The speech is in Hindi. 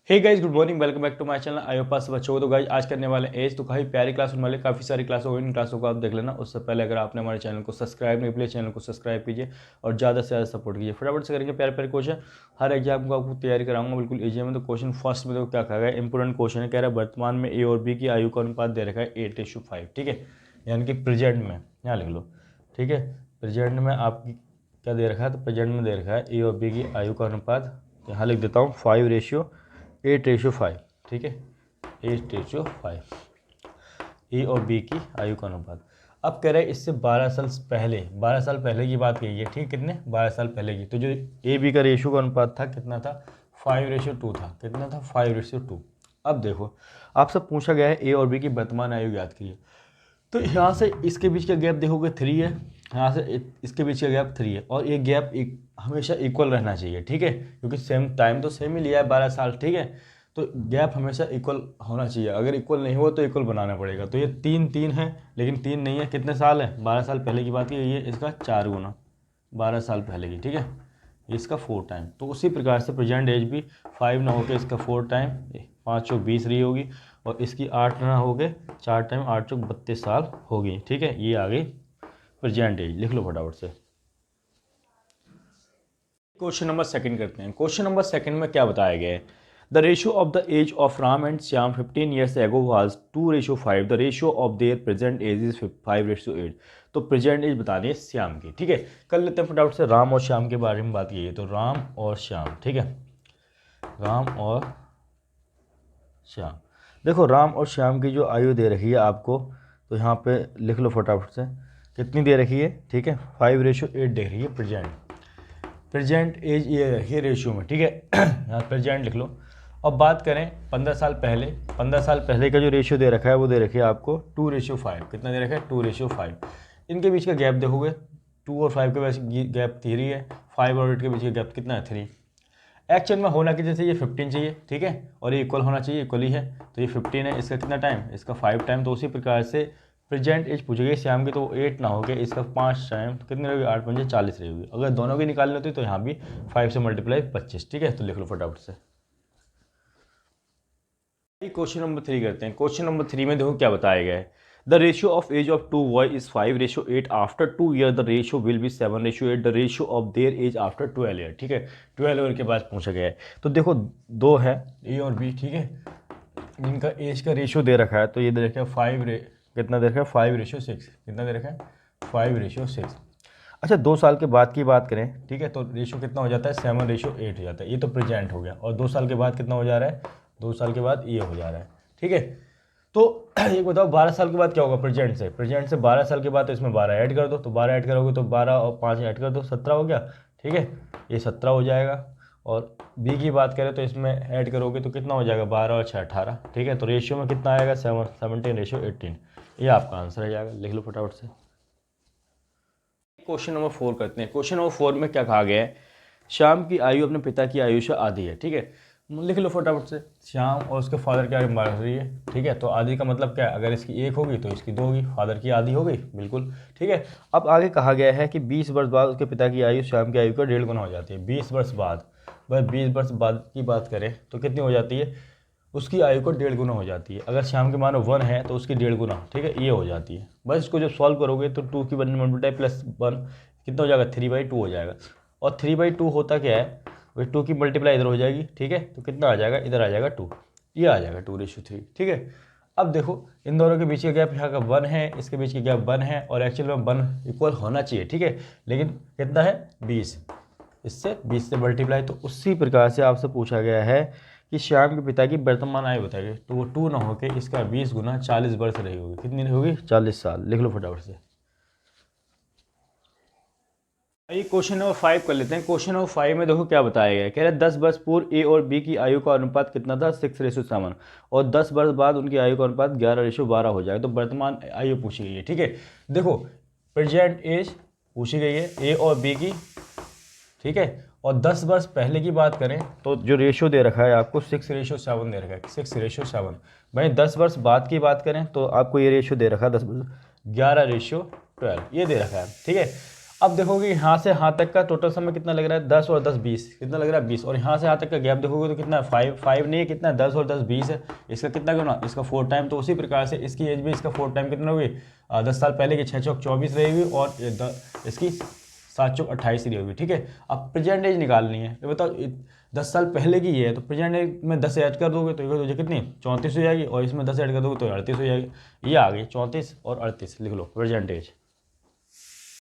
Hey guys, good morning, welcome back to my channel. I hope आप बच्चों को तो गाइस आज करने वाले एज तो काफ़ी प्यारी क्लास होने वाले, काफ़ी सारी क्लास होगी। इन क्लासों को आप देख लेना। उससे पहले अगर आपने हमारे चैनल को सब्सक्राइब नहीं किया, चैनल को सब्सक्राइब कीजिए और ज़्यादा से ज़्यादा सपोर्ट कीजिए। फटाफट से करेंगे प्यारे प्यारे क्वेश्चन। हर एग्जाम को आपको तैयारी कराऊंगा बिल्कुल ईजी में। तो क्वेश्चन फर्स्ट में देखो क्या कहा गया, इंपोर्टेंट क्वेश्चन है। कह रहा है वर्तमान में ए और बी की आयु का अनुपात दे रखा है 8:5, ठीक है, यानी कि प्रेजेंट में। यहाँ लिख लो, ठीक है, प्रेजेंट में आपकी क्या दे रखा है, तो प्रेजेंट में दे रखा है ए और बी की आयु का अनुपात। यहाँ लिख देता हूँ 5:8:5, ठीक है, 8:5 ए और बी की आयु का अनुपात। अब कह रहे हैं इससे 12 साल पहले की बात कही है, ठीक, कितने 12 साल पहले की। तो जो ए बी का रेशियो का अनुपात था कितना था, 5:2 था। कितना था, 5:2। अब देखो आपसे पूछा गया है ए और बी की वर्तमान आयु याद कीजिए। तो यहाँ से इसके बीच का गैप देखोगे 3 है, यहाँ से इसके बीच का गैप 3 है, और ये गैप हमेशा इक्वल रहना चाहिए, ठीक है, क्योंकि सेम टाइम तो सेम ही लिया है 12 साल, ठीक है। तो गैप हमेशा इक्वल होना चाहिए। अगर इक्वल नहीं हुआ तो इक्वल बनाना पड़ेगा। तो ये 3 है, लेकिन 3 नहीं है। कितने साल है, 12 साल पहले की बात की, ये इसका 4 गुना 12 साल पहले की, ठीक है, इसका 4 टाइम। तो उसी प्रकार से प्रेजेंट एज भी 5 ना होकर इसका 4 टाइम 5×4 = 20 रही होगी, और इसकी 8 ना होके 4 टाइम 8×4 = 32 साल होगी, ठीक है। ये आ गई प्रेजेंट एज। लिख लो फटाफट से। क्वेश्चन नंबर सेकंड करते हैं। क्वेश्चन नंबर सेकंड में क्या बताया गया है, the ratio of the age of Ram and Shyam 15 years ago was 2:5। The ratio of their present age is 5:8। तो प्रेजेंट एज बतानी है श्याम की, ठीक है। कर लेते हैं फटाफट से। राम और श्याम के बारे में बात की है, तो राम और श्याम, ठीक है, राम और श्याम। देखो राम और श्याम की जो आयु दे रखी है आपको, तो यहाँ पे लिख लो फटाफट से कितनी दे रखी है, ठीक है, 5:8 दे रही है प्रेजेंट एज ये रखिए रेशियो में, ठीक है। यहाँ प्रेजेंट लिख लो। अब बात करें 15 साल पहले, 15 साल पहले का जो रेशियो दे रखा है वो दे रखी है आपको 2:5। कितना दे रखा है, 2:5। इनके बीच का गैप देखोगे 2 और 5 के बीच गैप 3 है, 5 और 8 के बीच का गैप कितना है, 3। एक्चुअल में होना कि जैसे ये 15 चाहिए, ठीक है, और ये इक्वल होना चाहिए, इक्वल ही है। तो ये 15 है, इसका कितना टाइम, इसका 5 टाइम। तो उसी प्रकार से प्रेजेंट एज पूछी गई श्याम की, तो 8 ना हो गया, इसका 5 टाइम। तो कितनी रहेगी, 8×5 = 40 रहेगी। अगर दोनों की निकालनी होती तो यहाँ भी 5 से मल्टीप्लाई 25, ठीक है। तो लिख लो फटाफट से। क्वेश्चन नंबर 3 करते हैं। क्वेश्चन नंबर 3 में देखो क्या बताया गया है, the ratio of age of 2 boy is 5:8। After 2 years the ratio will be 7:8। The ratio of their age after 12 years, ठीक है, 12 years के बाद पूछा गया है। तो देखो दो है ए और बी, ठीक है, इनका एज का रेशियो दे रखा है। तो ये दे रखा है कितना दे रखा है, 5:6। कितना दे रखा है, 5:6। अच्छा 2 साल के बाद की बात करें, ठीक है, तो रेशियो कितना हो जाता है, 7:8 हो जाता है। ये तो प्रेजेंट हो गया। और 2 साल के बाद कितना हो जा रहा है, 2 साल के बाद ये हो जा रहा है, ठीक है। तो एक बताओ 12 साल के बाद क्या होगा, प्रेजेंट से 12 साल के बाद, तो इसमें 12 ऐड कर दो। तो 12 ऐड करोगे तो 12 और 5 ऐड कर दो, 17 हो गया, ठीक है, ये 17 हो जाएगा। और बी की बात करें तो इसमें ऐड करोगे तो कितना हो जाएगा, 12 और 6 18, ठीक है। तो रेशियो में कितना आएगा, 17:18। ये आपका आंसर आ जाएगा। लिख लो फटाफट से। क्वेश्चन नंबर 4 करते हैं। क्वेश्चन नंबर 4 में क्या कहा गया है, श्याम की आयु अपने पिता की आयु से आधी है, ठीक है। लिख लो फटाफट से। श्याम और उसके फादर की आयु बढ़ रही है, ठीक है। तो आधी का मतलब क्या है, अगर इसकी 1 होगी तो इसकी 2 होगी, फादर की आधी हो गई, बिल्कुल, ठीक है। अब आगे कहा गया है कि 20 वर्ष बाद उसके पिता की आयु श्याम की आयु का 1.5 गुना हो जाती है। 20 वर्ष बाद, भाई 20 वर्ष बाद की बात करें तो कितनी हो जाती है, उसकी आयु को 1.5 गुना हो जाती है। अगर श्याम के मानो 1 है तो उसकी 1.5 गुना, ठीक है, ये हो जाती है। बस इसको जब सॉल्व करोगे तो 2 की 1 मल्टीप्लाई प्लस 1 कितना हो जाएगा, 3/2 हो जाएगा। और 3/2 होता क्या है, वही 2 की मल्टीप्लाई इधर हो जाएगी, ठीक है। तो कितना आ जाएगा, इधर आ जाएगा 2, ये आ जाएगा 2:3, ठीक है। अब देखो इन दोनों के बीच का गैप यहाँ का 1 है, इसके बीच का गैप 1 है, और एक्चुअल में 1 इक्वल होना चाहिए, ठीक है, लेकिन कितना है 20, इससे 20 से मल्टीप्लाई। तो उसी प्रकार से आपसे पूछा गया है कि श्याम के पिता की वर्तमान आयु बताइए। तो वो 2 ना होकर इसका 20 गुना 40 वर्ष रही होगी। कितनी रही होगी, 40 साल। लिख लो फटाफट से। ये क्वेश्चन नंबर 5 कर लेते हैं। क्वेश्चन नंबर 5 में देखो क्या बताया गया है, कह रहे हैं 10 वर्ष पूर्व ए और बी की आयु का अनुपात कितना था, 6:7, और 10 वर्ष बाद उनकी आयु का अनुपात 11:12 हो जाएगा। तो वर्तमान आयु पूछी गई है, ठीक है। देखो प्रेजेंट एज पूछी गई है ए और बी की, ठीक है। और 10 वर्ष पहले की बात करें तो जो रेशियो दे रखा है आपको 6:7 दे रखा है, 6:7। भाई 10 वर्ष बाद की बात करें तो आपको ये रेशियो दे रखा है 10 वर्ष 11:12, ये दे रखा है, ठीक है। अब देखोगे यहाँ से यहाँ तक का टोटल समय कितना लग रहा है, 10 और 10 20, कितना लग रहा है 20, और यहाँ से यहाँ तक का गैप देखोगे तो कितना है 5 नहीं है, कितना है 10 और 10 20 है। इसका कितना करना, इसका 4 टाइम। तो उसी प्रकार से इसकी एज में इसका 4 टाइम कितना होगी, 10 साल पहले की 6 चौक 24 रहेगी, और इसकी 7 चौक 28 रही होगी। ठीक है, अब प्रेजेंट एज निकालनी है। ये बताओ 10 साल पहले की ये है, तो प्रेजेंट एज में 10 ऐड कर दोगे तो ये कितनी 34 हो जाएगी, और इसमें 10 ऐड कर दोगे तो 38 हो जाएगी। ये आ गई 34 और 38, लिख लो प्रेजेंट एज।